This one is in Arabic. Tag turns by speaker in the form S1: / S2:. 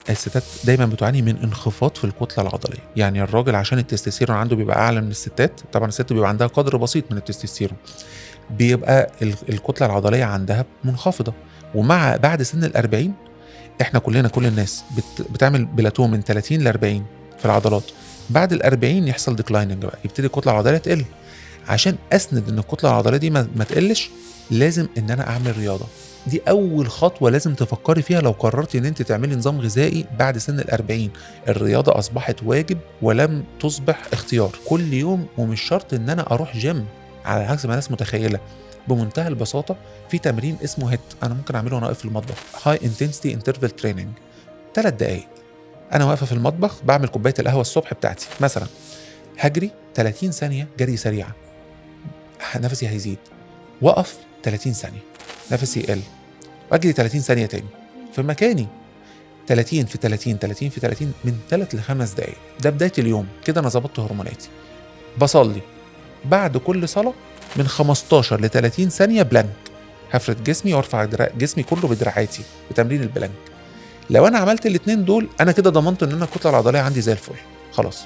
S1: الستات دايمًا بتعاني من انخفاض في الكتلة العضلية، يعني الراجل عشان التستوستيرون عنده بيبقى أعلى من الستات، طبعًا الست بيبقى عندها قدر بسيط من التستوستيرون، بيبقى الكتلة العضلية عندها منخفضة، ومع بعد سن ال40 إحنا كلنا كل الناس بتعمل بلاتو من 30 ل40 في العضلات، بعد ال40 يحصل declining بقى، يبتدي الكتلة العضلية تقل، عشان أسند إن الكتلة العضلية دي ما تقلش، لازم إن أنا أعمل رياضة. دي أول خطوة لازم تفكّري فيها لو قررتِ إن أنتِ تعملي نظام غذائي بعد سن ال40. الرياضة أصبحت واجب ولم تصبح اختيار، كل يوم ومش شرط إن أنا أروح gym على عكس ما الناس متخيلة. بمنتهى البساطة في تمرين اسمه HIIT أنا ممكن أعمله وأنا واقف في المطبخ High Intensity Interval Training 3 دقايق، أنا واقفة في المطبخ باعمل كوباية القهوة الصبح بتاعتي مثلًا، هاجري 30 ثانية جري سريع، نفسي هيزيد، وأقف 30 ثانية، نفسي يقل، وأجري 30 ثانية تاني في مكاني، 30 في 30 30 في 30 من 3 ل5 دقايق، ده بداية اليوم، كده أنا ضبطت هرموناتي. باصلّي، بعد كل صلاة من 15 ل30 ثانية بلانك، هافرد جسمي وارفع جسمي كله بدراعاتي بتمرين البلانك. لو أنا عملت الاتنين دول أنا كده ضمنت إن أنا الكتلة العضلية عندي زي الفل، خلاص.